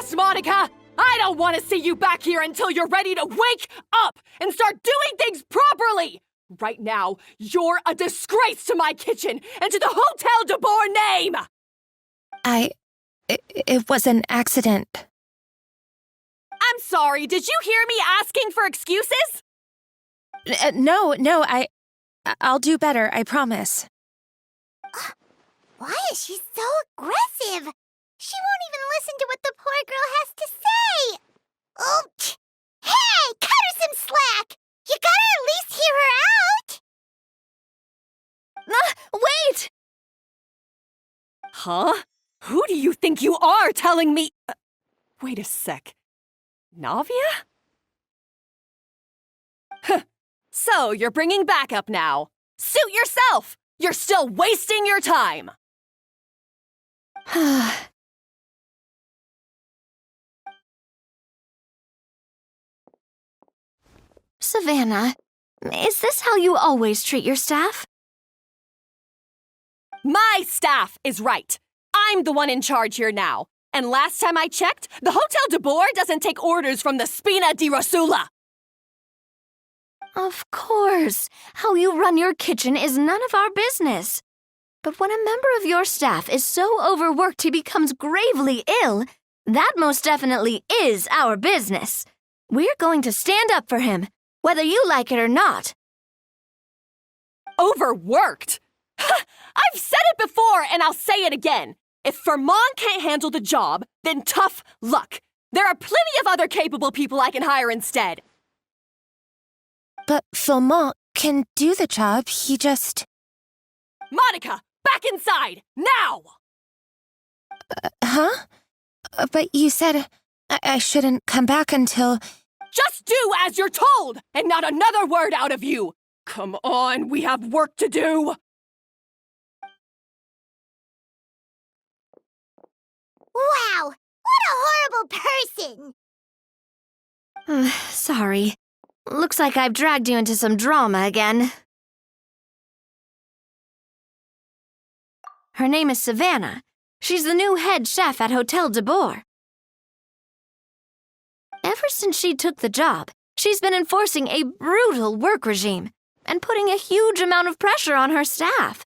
fast, Monica! I don't want to see you back here until you're ready to wake up and start doing things properly! Right now, you're a disgrace to my kitchen and to the Hotel de Boer name! It was an accident. I'm sorry, did you hear me asking for excuses? No, I'll do better, I promise. Why is she so aggressive? She won't even listen to what the poor girl has to say. Oh, hey, cut her some slack. You gotta at least hear her out. Wait! Huh? Who do you think you are telling me? Wait a sec. Navia? So, you're bringing backup now. Suit yourself! You're still wasting your time! Savannah, is this how you always treat your staff? My staff is right. I'm the one in charge here now. And last time I checked, the Hotel de Boer doesn't take orders from the Spina di Rosula. Of course. How you run your kitchen is none of our business. But when a member of your staff is so overworked he becomes gravely ill, that most definitely is our business. We're going to stand up for him, whether you like it or not. Overworked? I've said it before and I'll say it again. If Fermont can't handle the job, then tough luck. There are plenty of other capable people I can hire instead. But Fermont can do the job, he just... Monica, back inside, now! Huh? But you said I shouldn't come back until... Just do as you're told, and not another word out of you! Come on, we have work to do! Wow, what a horrible person! Sorry. Looks like I've dragged you into some drama again. Her name is Savannah. She's the new head chef at Hotel de Boer. Ever since she took the job, she's been enforcing a brutal work regime and putting a huge amount of pressure on her staff.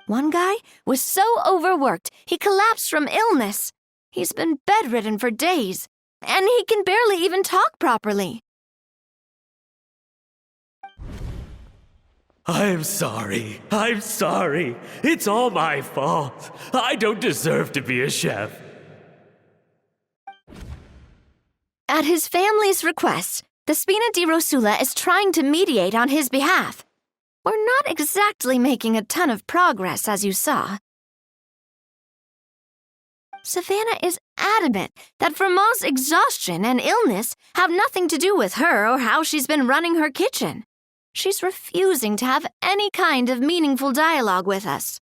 One guy was so overworked, he collapsed from illness. He's been bedridden for days, and he can barely even talk properly. I'm sorry. It's all my fault. I don't deserve to be a chef. At his family's request, the Spina di Rosula is trying to mediate on his behalf. We're not exactly making a ton of progress, as you saw. Savannah is adamant that Vermont's exhaustion and illness have nothing to do with her or how she's been running her kitchen. She's refusing to have any kind of meaningful dialogue with us.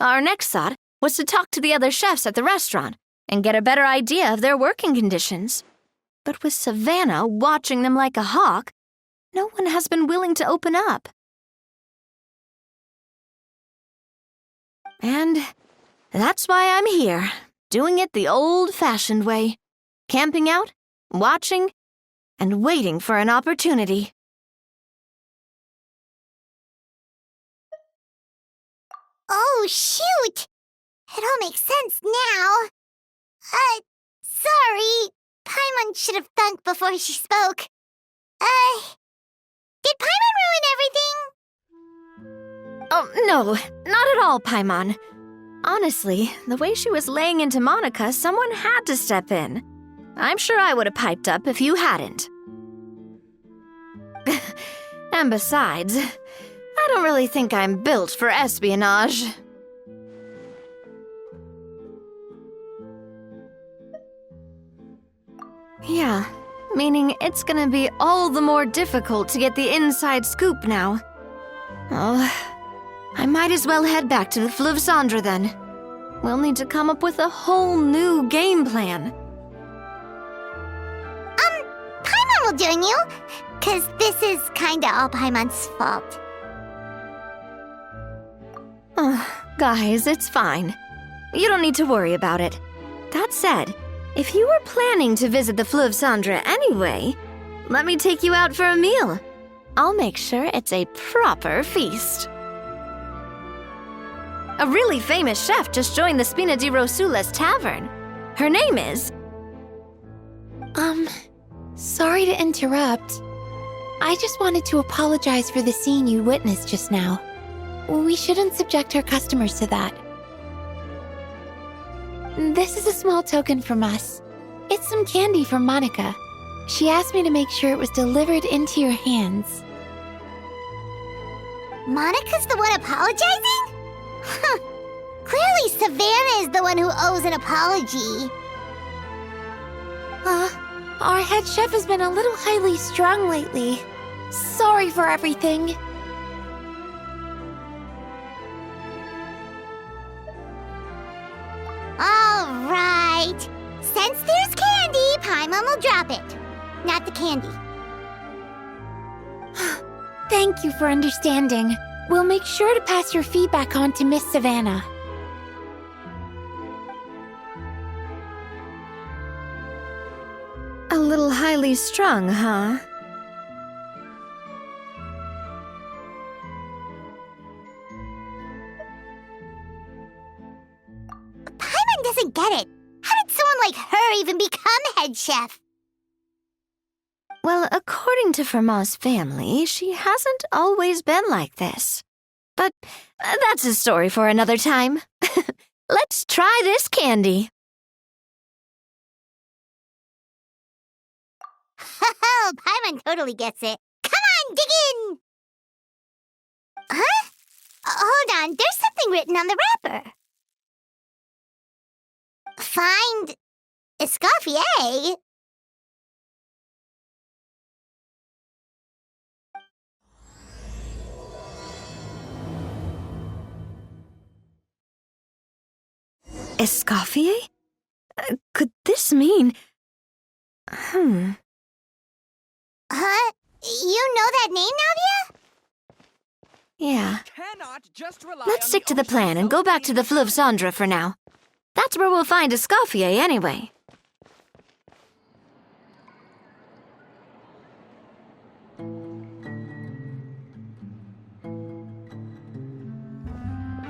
Our next thought was to talk to the other chefs at the restaurant and get a better idea of their working conditions. But with Savannah watching them like a hawk, no one has been willing to open up. And that's why I'm here, doing it the old-fashioned way, camping out, watching, and waiting for an opportunity. Oh, shoot! It all makes sense now. Sorry. Paimon should have thunk before she spoke. Did Paimon ruin everything? Oh, no, not at all, Paimon. Honestly, the way she was laying into Monica, someone had to step in. I'm sure I would have piped up if you hadn't. And besides, I don't really think I'm built for espionage. Yeah, meaning it's gonna be all the more difficult to get the inside scoop now. Oh, I might as well head back to the Fleuve Cendre then. We'll need to come up with a whole new game plan. Paimon will join you, 'cause this is kinda all Paimon's fault. Oh, guys, it's fine. You don't need to worry about it. That said, if you were planning to visit the Fleuve Cendres anyway, let me take you out for a meal. I'll make sure it's a proper feast. A really famous chef just joined the Spina di Rosula's tavern. Her name is... Sorry to interrupt. I just wanted to apologize for the scene you witnessed just now. We shouldn't subject our customers to that. This is a small token from us. It's some candy from Monica. She asked me to make sure it was delivered into your hands. Monica's the one apologizing? Huh. Clearly Savannah is the one who owes an apology. Our head chef has been a little highly strung lately. Sorry for everything. All right. Since there's candy, Paimon will drop it. Not the candy. Thank you for understanding. We'll make sure to pass your feedback on to Miss Savannah. A little highly strung, huh? Paimon doesn't get it. How did someone like her even become head chef? Well, according to Fermat's family, she hasn't always been like this. But that's a story for another time. Let's try this candy. Oh, Paimon totally gets it. Come on, dig in! Huh? Hold on, there's something written on the wrapper. Find Escoffier? Escoffier? Could this mean... Huh? You know that name, Navia? Yeah. Cannot just rely Let's on stick to the ocean plan and go back to the Fleuve Cendres for now. That's where we'll find Escoffier anyway.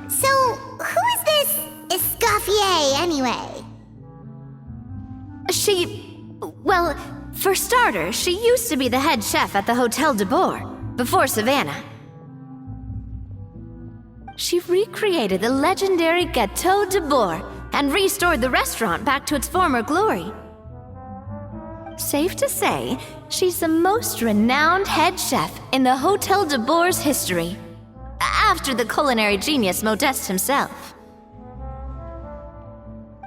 So, who is this Escoffier, anyway? Well, for starters, she used to be the head chef at the Hotel de Bourg, before Savannah. She recreated the legendary Gâteau de Bourg and restored the restaurant back to its former glory. Safe to say, she's the most renowned head chef in the Hotel de Bourg's history, after the culinary genius Modeste himself.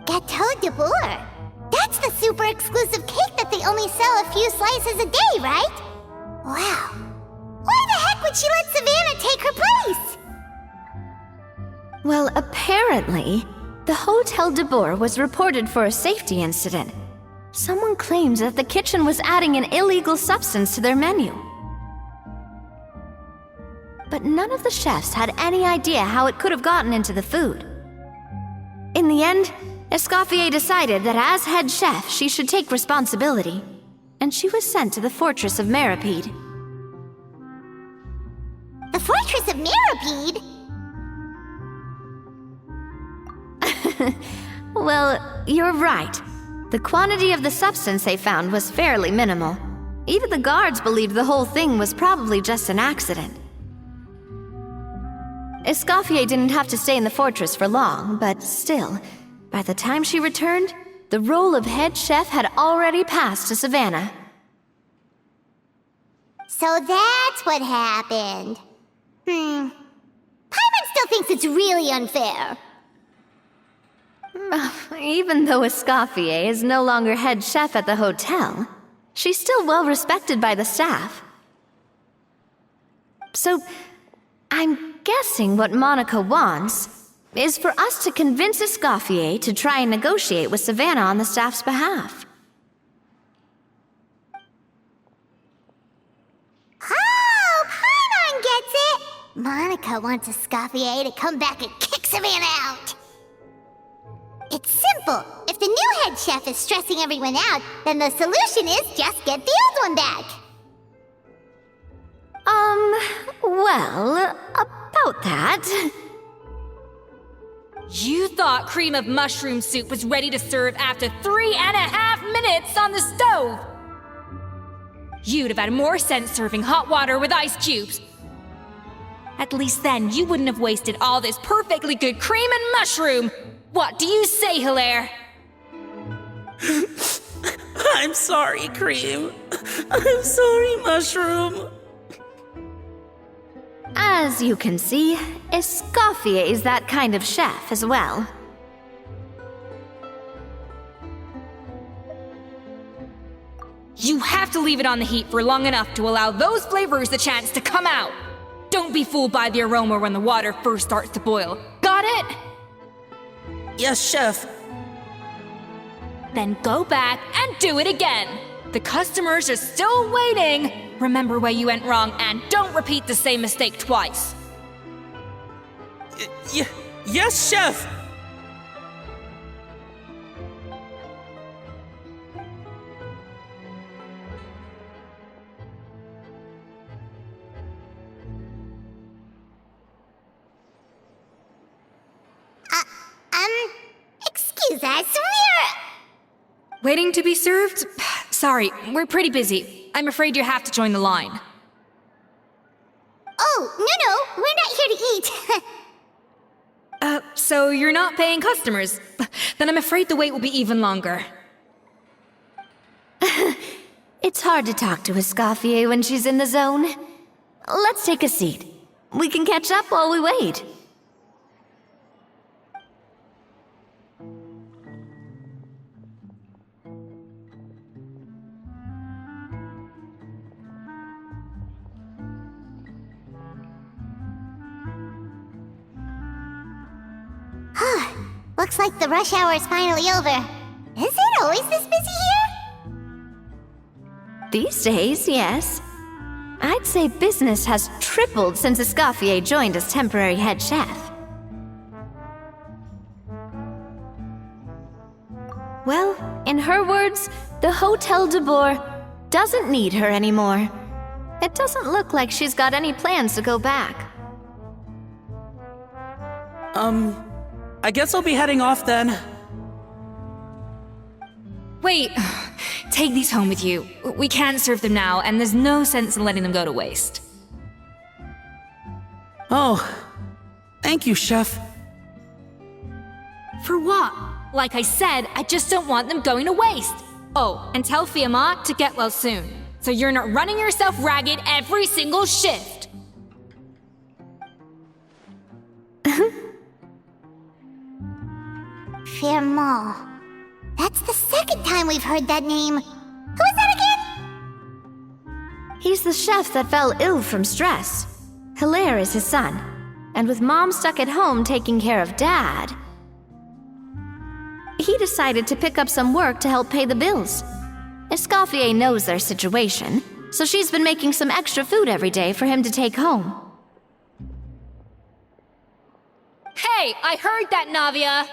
Gâteau de Bourg? That's the super exclusive cake that they only sell a few slices a day, right? Wow. Why the heck would she let Savannah take her place? Well, apparently, the Hotel de Bourg was reported for a safety incident. Someone claims that the kitchen was adding an illegal substance to their menu. But none of the chefs had any idea how it could have gotten into the food. In the end, Escoffier decided that as head chef, she should take responsibility, and she was sent to the fortress of Meripede. The Fortress of Meripede? Well, you're right. The quantity of the substance they found was fairly minimal. Even the guards believed the whole thing was probably just an accident. Escoffier didn't have to stay in the fortress for long, but still, by the time she returned, the role of head chef had already passed to Savannah. So that's what happened. Paimon still thinks it's really unfair. Even though Escoffier is no longer head chef at the hotel, she's still well respected by the staff. So, I'm guessing what Monica wants is for us to convince Escoffier to try and negotiate with Savannah on the staff's behalf. Oh, Paimon gets it! Monica wants Escoffier to come back and kick Savannah out. simple. If the new head chef is stressing everyone out, then the solution is just get the old one back. Well, about that. You thought cream of mushroom soup was ready to serve after 3.5 minutes on the stove. You'd have had more sense serving hot water with ice cubes. At least then you wouldn't have wasted all this perfectly good cream and mushroom. What do you say, Hilaire? I'm sorry, Cream. I'm sorry, Mushroom. As you can see, Escoffier is that kind of chef as well. You have to leave it on the heat for long enough to allow those flavors the chance to come out. Don't be fooled by the aroma when the water first starts to boil. Got it? Yes, Chef. Then go back and do it again. The customers are still waiting. Remember where you went wrong and don't repeat the same mistake twice. Yes, Chef. Excuse us, Waiting to be served? Sorry, we're pretty busy. I'm afraid you have to join the line. Oh, no, we're not here to eat. So you're not paying customers? Then I'm afraid the wait will be even longer. It's hard to talk to Escoffier when she's in the zone. Let's take a seat. We can catch up while we wait. Looks like the rush hour is finally over. Is it always this busy here? These days, yes. I'd say business has tripled since Escoffier joined as temporary head chef. Well, in her words, the Hotel de Boer doesn't need her anymore. It doesn't look like she's got any plans to go back. I guess I'll be heading off then. Wait, take these home with you. We can't serve them now, and there's no sense in letting them go to waste. Oh, thank you, Chef. For what? Like I said, I just don't want them going to waste. Oh, and tell Fiamma to get well soon, so you're not running yourself ragged every single shift. Fiamma. That's the second time we've heard that name. Who is that again? He's the chef that fell ill from stress. Hilaire is his son. And with Mom stuck at home taking care of Dad, he decided to pick up some work to help pay the bills. Escoffier knows their situation, so she's been making some extra food every day for him to take home. Hey, I heard that, Navia!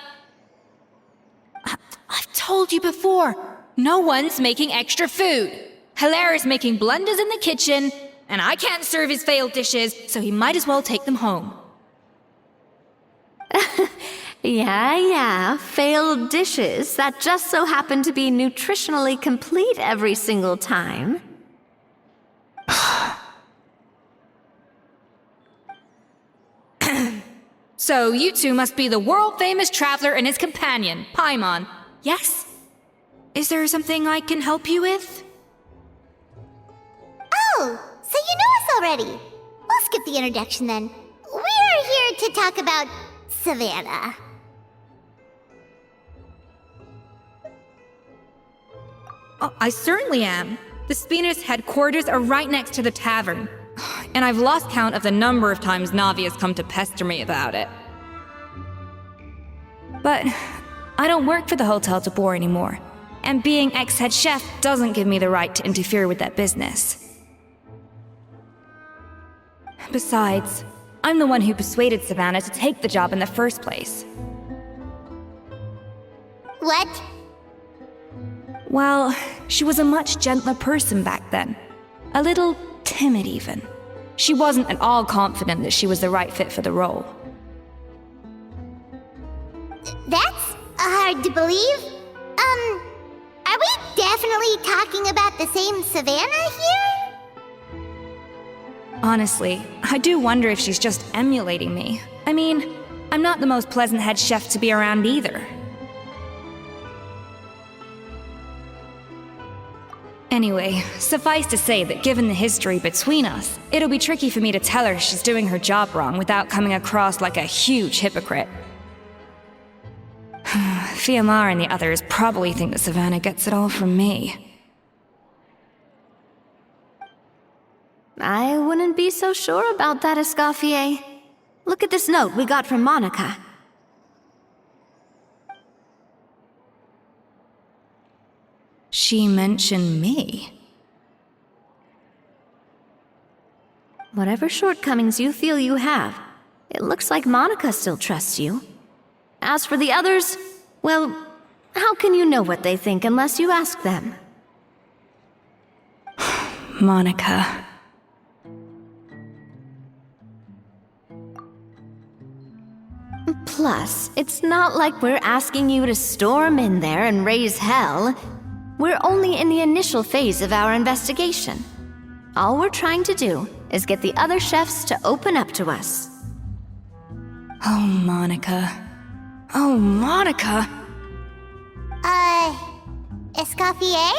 I've told you before, no one's making extra food. Hilaire is making blunders in the kitchen, and I can't serve his failed dishes, so he might as well take them home. Yeah, failed dishes that just so happen to be nutritionally complete every single time. So you two must be the world-famous traveler and his companion, Paimon. Yes? Is there something I can help you with? Oh, so you know us already. We'll skip the introduction then. We're here to talk about Savannah. Oh, I certainly am. The Spina's headquarters are right next to the tavern. And I've lost count of the number of times Navi has come to pester me about it. But I don't work for the Hotel de Boer anymore, and being ex-head chef doesn't give me the right to interfere with that business. Besides, I'm the one who persuaded Savannah to take the job in the first place. What? Well, she was a much gentler person back then. A little timid, even. She wasn't at all confident that she was the right fit for the role. That's hard to believe. Are we definitely talking about the same Savannah here? Honestly, I do wonder if she's just emulating me. I mean, I'm not the most pleasant head chef to be around either. Anyway, suffice to say that given the history between us, it'll be tricky for me to tell her she's doing her job wrong without coming across like a huge hypocrite. Fiamar and the others probably think that Savannah gets it all from me. I wouldn't be so sure about that, Escoffier. Look at this note we got from Monica. She mentioned me. Whatever shortcomings you feel you have, it looks like Monica still trusts you. As for the others, well, how can you know what they think unless you ask them? Monica. Plus, it's not like we're asking you to storm in there and raise hell. We're only in the initial phase of our investigation. All we're trying to do is get the other chefs to open up to us. Oh, Monica. Oh, Monica! Escoffier?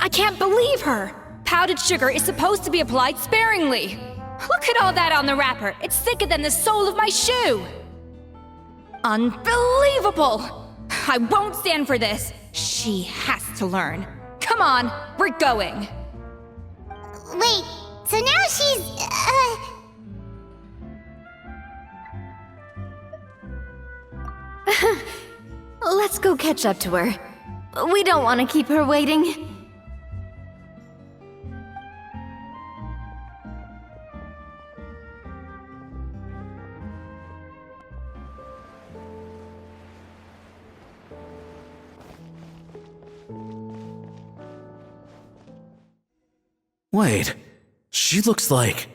I can't believe her! Powdered sugar is supposed to be applied sparingly. Look at all that on the wrapper. It's thicker than the sole of my shoe. Unbelievable! I won't stand for this. She has to learn. Come on, we're going. Wait, so now she's, Let's go catch up to her. We don't want to keep her waiting. Wait, she looks like...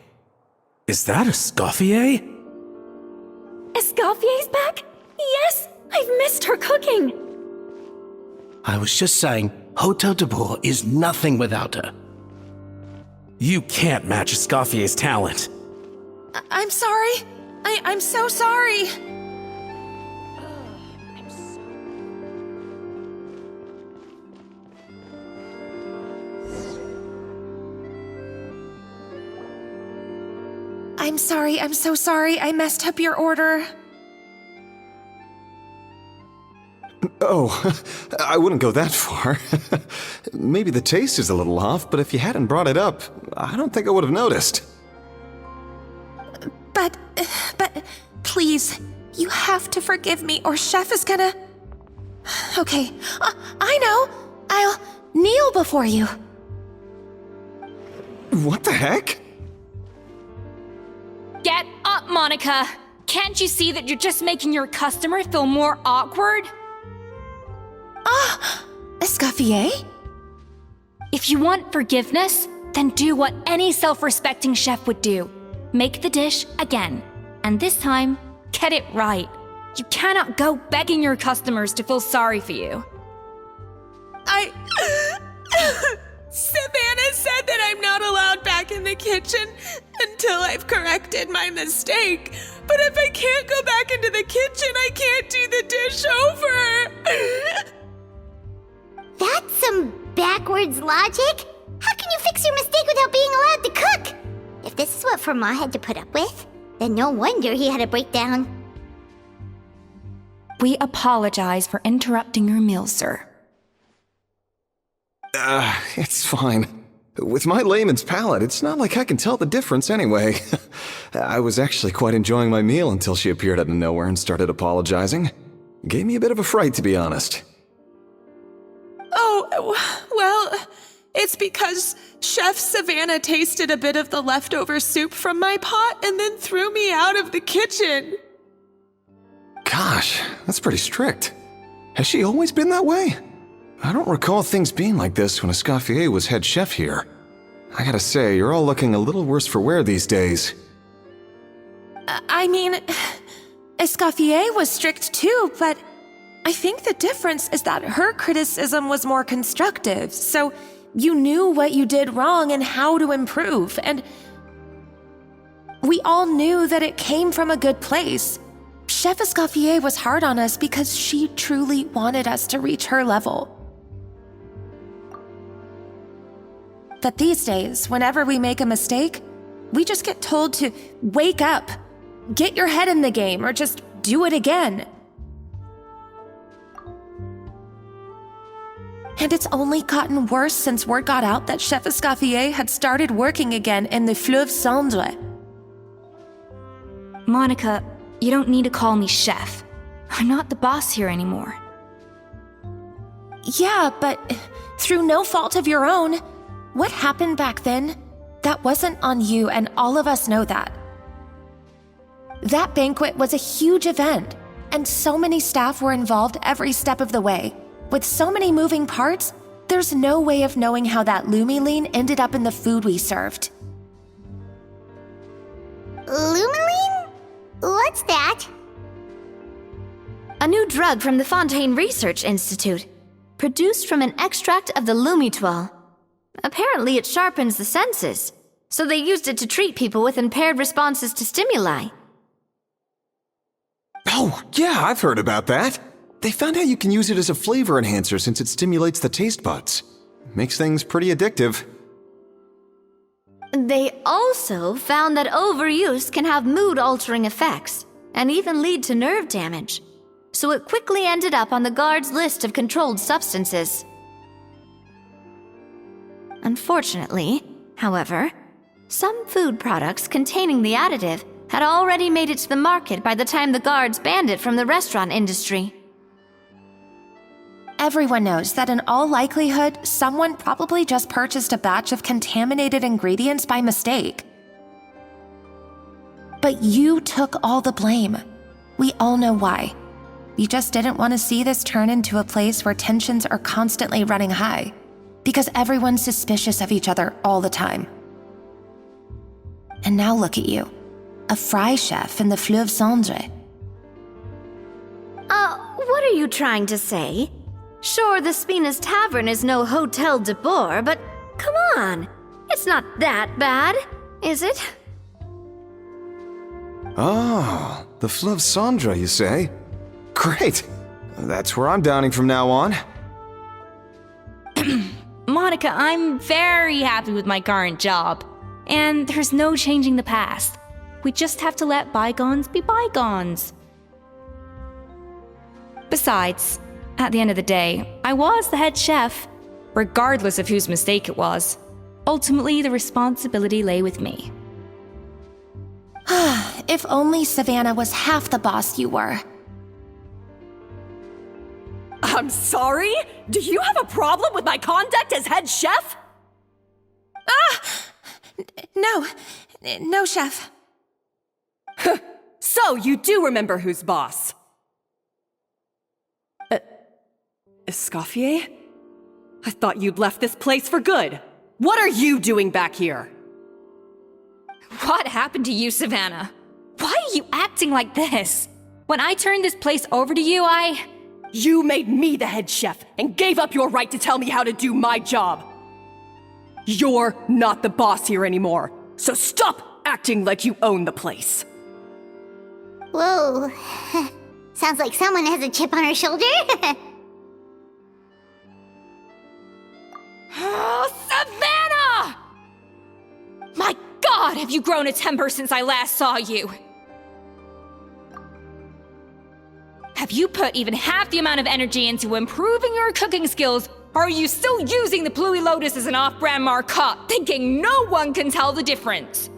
Is that Escoffier? Escoffier's back? Yes! I've missed her cooking! I was just saying, Hotel de Boer is nothing without her. You can't match Escoffier's talent. I'm sorry. I'm so sorry. I'm sorry, I'm so sorry. I messed up your order. Oh, I wouldn't go that far. Maybe the taste is a little off, but if you hadn't brought it up, I don't think I would have noticed. But, please, you have to forgive me or Chef is gonna... Okay, I know. I'll kneel before you. What the heck? Get up, Monica! Can't you see that you're just making your customer feel more awkward? Escoffier? If you want forgiveness, then do what any self-respecting chef would do. Make the dish again. And this time, get it right. You cannot go begging your customers to feel sorry for you. Savannah said that I'm not allowed back in the kitchen until I've corrected my mistake. But if I can't go back into the kitchen, I can't do the dish over. That's some backwards logic. How can you fix your mistake without being allowed to cook? If this is what Fermat had to put up with, then no wonder he had a breakdown. We apologize for interrupting your meal, sir. It's fine. With my layman's palate, it's not like I can tell the difference anyway. I was actually quite enjoying my meal until she appeared out of nowhere and started apologizing. Gave me a bit of a fright, to be honest. Oh, well, it's because Chef Savannah tasted a bit of the leftover soup from my pot and then threw me out of the kitchen. Gosh, that's pretty strict. Has she always been that way? I don't recall things being like this when Escoffier was head chef here. I gotta say, you're all looking a little worse for wear these days. I mean, Escoffier was strict too, but I think the difference is that her criticism was more constructive, so you knew what you did wrong and how to improve, and we all knew that it came from a good place. Chef Escoffier was hard on us because she truly wanted us to reach her level. But these days, whenever we make a mistake, we just get told to wake up, get your head in the game, or just do it again. And it's only gotten worse since word got out that Chef Escoffier had started working again in the Fleuve Cendre. Monica, you don't need to call me chef. I'm not the boss here anymore. Yeah, but through no fault of your own, what happened back then, that wasn't on you, and all of us know that. That banquet was a huge event, and so many staff were involved every step of the way. With so many moving parts, there's no way of knowing how that Lumiline ended up in the food we served. Lumiline? What's that? A new drug from the Fontaine Research Institute, produced from an extract of the Lumitoile. Apparently it sharpens the senses, so they used it to treat people with impaired responses to stimuli. Oh, yeah, I've heard about that. They found out you can use it as a flavor enhancer since it stimulates the taste buds. Makes things pretty addictive. They also found that overuse can have mood-altering effects, and even lead to nerve damage. So it quickly ended up on the guard's list of controlled substances. Unfortunately, however, some food products containing the additive had already made it to the market by the time the guards banned it from the restaurant industry. Everyone knows that in all likelihood, someone probably just purchased a batch of contaminated ingredients by mistake. But you took all the blame. We all know why. You just didn't want to see this turn into a place where tensions are constantly running high, because everyone's suspicious of each other all the time. And now look at you, a fry chef in the Fleuve Cendre. What are you trying to say? Sure, the Spina's Tavern is no Hotel de Boer, but come on, it's not that bad, is it? Oh, the Fleuve Cendre, you say? Great. That's where I'm dining from now on. Monica, I'm very happy with my current job. And there's no changing the past. We just have to let bygones be bygones. Besides, at the end of the day, I was the head chef, regardless of whose mistake it was. Ultimately, the responsibility lay with me. If only Savannah was half the boss you were. I'm sorry? Do you have a problem with my conduct as head chef? No, chef. So, you do remember who's boss? Escoffier? I thought you'd left this place for good. What are you doing back here? What happened to you, Savannah? Why are you acting like this? When I turned this place over to you, You made me the head chef and gave up your right to tell me how to do my job. You're not the boss here anymore, so stop acting like you own the place. Whoa. Sounds like someone has a chip on her shoulder. Oh, Savannah! My God, have you grown a temper since I last saw you? Have you put even half the amount of energy into improving your cooking skills, or are you still using the Pluie Lotus as an off-brand marcotte, thinking no one can tell the difference?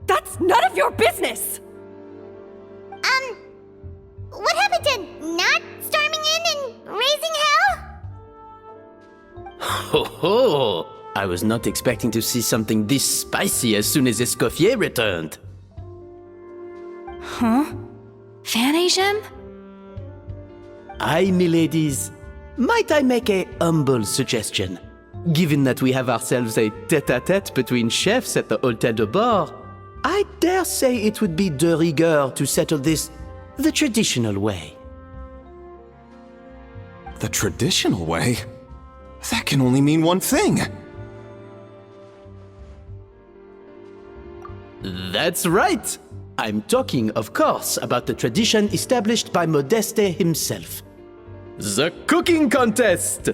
That's none of your business! What happened to not storming in and raising hell? Ho ho! I was not expecting to see something this spicy as soon as Escoffier returned. Huh? Fan Agem? Aye, miladies. Might I make a humble suggestion? Given that we have ourselves a tête-à-tête between chefs at the Hôtel de Bord, I dare say it would be de rigueur to settle this the traditional way. The traditional way? That can only mean one thing. That's right! I'm talking, of course, about the tradition established by Modeste himself. The cooking contest!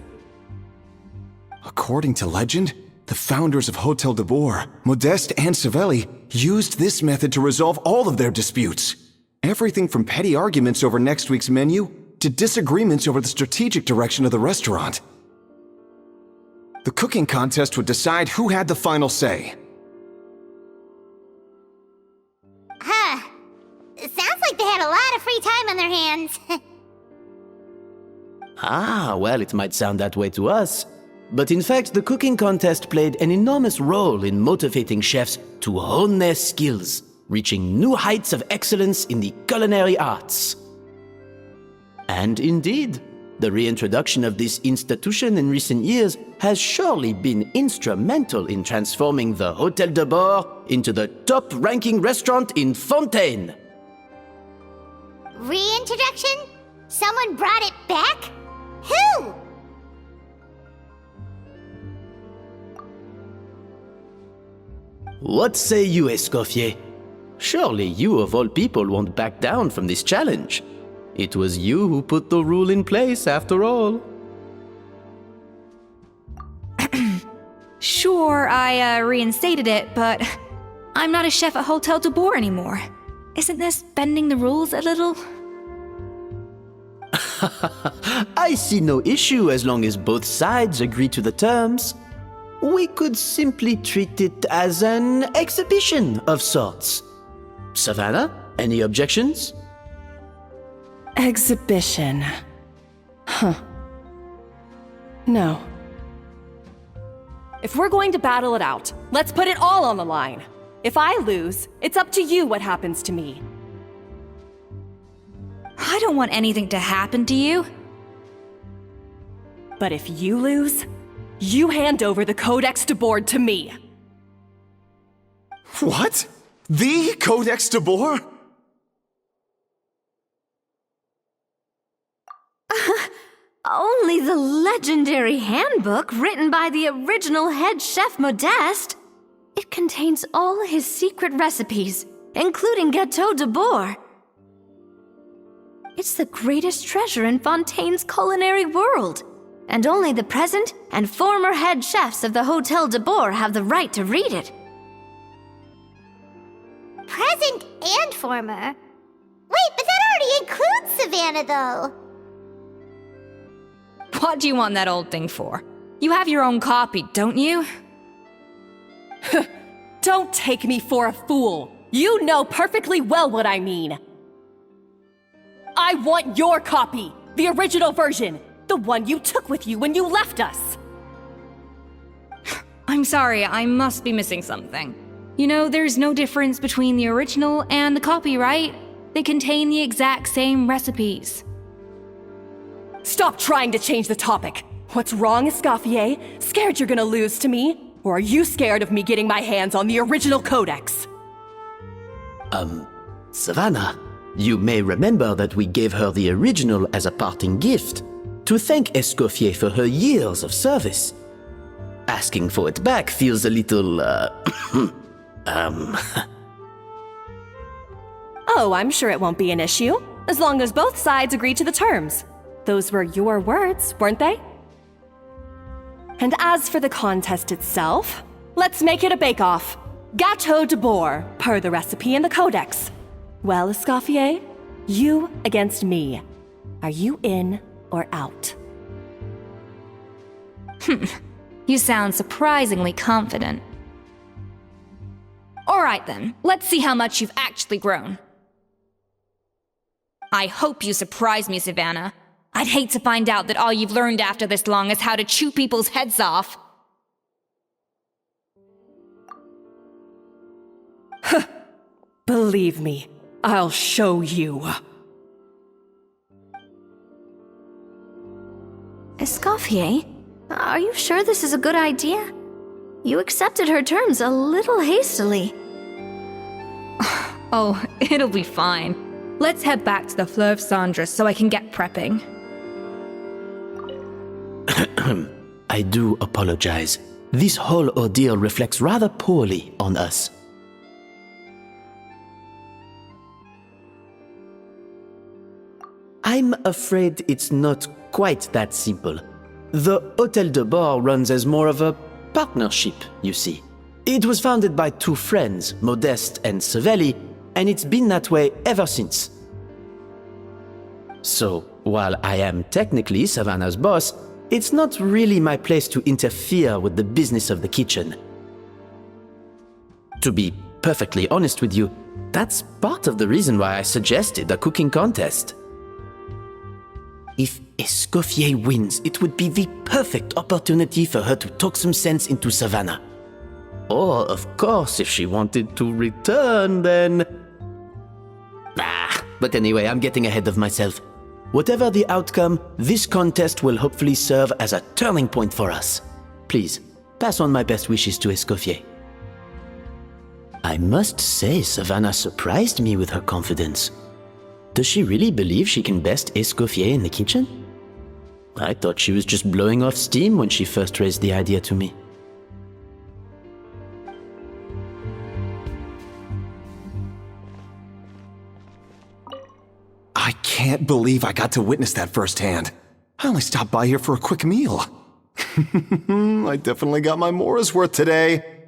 According to legend, the founders of Hôtel de Bord, Modeste and Savelli, used this method to resolve all of their disputes. Everything from petty arguments over next week's menu to disagreements over the strategic direction of the restaurant. The cooking contest would decide who had the final say. Huh. It sounds like they had a lot of free time on their hands. Ah, well, it might sound that way to us. But in fact, the cooking contest played an enormous role in motivating chefs to hone their skills, reaching new heights of excellence in the culinary arts. And indeed, the reintroduction of this institution in recent years has surely been instrumental in transforming the Hôtel de Bord into the top-ranking restaurant in Fontaine. Reintroduction? Someone brought it back? Who? What say you, Escoffier? Surely you of all people won't back down from this challenge. It was you who put the rule in place, after all. Sure, I reinstated it, but I'm not a chef at Hôtel de Bord anymore. Isn't this bending the rules a little? I see no issue as long as both sides agree to the terms. We could simply treat it as an exhibition of sorts. Savannah, any objections? Exhibition. Huh. No. If we're going to battle it out, let's put it all on the line. If I lose, it's up to you what happens to me. I don't want anything to happen to you. But if you lose, you hand over the Codex de Bord to me. What? The Codex de Bord? Only the legendary handbook written by the original head chef Modeste. It contains all his secret recipes, including Gâteau de Bord. It's the greatest treasure in Fontaine's culinary world, and only the present and former head chefs of the Hôtel de Bord have the right to read it. Present and former? Wait, but that already includes Savannah, though. What do you want that old thing for? You have your own copy, don't you? Don't take me for a fool. You know perfectly well what I mean. I want your copy, the original version, the one you took with you when you left us. I'm sorry, I must be missing something. You know, there's no difference between the original and the copy, right? They contain the exact same recipes. Stop trying to change the topic. What's wrong, Escoffier? Scared you're gonna lose to me? Or are you scared of me getting my hands on the original Codex? Savannah, you may remember that we gave her the original as a parting gift, to thank Escoffier for her years of service. Asking for it back feels a little, Oh, I'm sure it won't be an issue, as long as both sides agree to the terms. Those were your words, weren't they? And as for the contest itself, let's make it a bake-off. Gâteau de Bord, per the recipe in the Codex. Well, Escoffier, you against me. Are you in or out? You sound surprisingly confident. Alright then, let's see how much you've actually grown. I hope you surprise me, Savannah. I'd hate to find out that all you've learned after this long is how to chew people's heads off. Believe me, I'll show you. Escoffier, are you sure this is a good idea? You accepted her terms a little hastily. Oh, it'll be fine. Let's head back to the Fleur of Cendres so I can get prepping. I do apologize. This whole ordeal reflects rather poorly on us. I'm afraid it's not quite that simple. The Hôtel de Bord runs as more of a partnership, you see. It was founded by two friends, Modeste and Savelli, and it's been that way ever since. So, while I am technically Savannah's boss, it's not really my place to interfere with the business of the kitchen. To be perfectly honest with you, that's part of the reason why I suggested a cooking contest. If Escoffier wins, it would be the perfect opportunity for her to talk some sense into Savannah. Or, of course, if she wanted to return, then... But anyway, I'm getting ahead of myself. Whatever the outcome, this contest will hopefully serve as a turning point for us. Please, pass on my best wishes to Escoffier. I must say, Savannah surprised me with her confidence. Does she really believe she can best Escoffier in the kitchen? I thought she was just blowing off steam when she first raised the idea to me. I can't believe I got to witness that firsthand. I only stopped by here for a quick meal. I definitely got my Mora's worth today.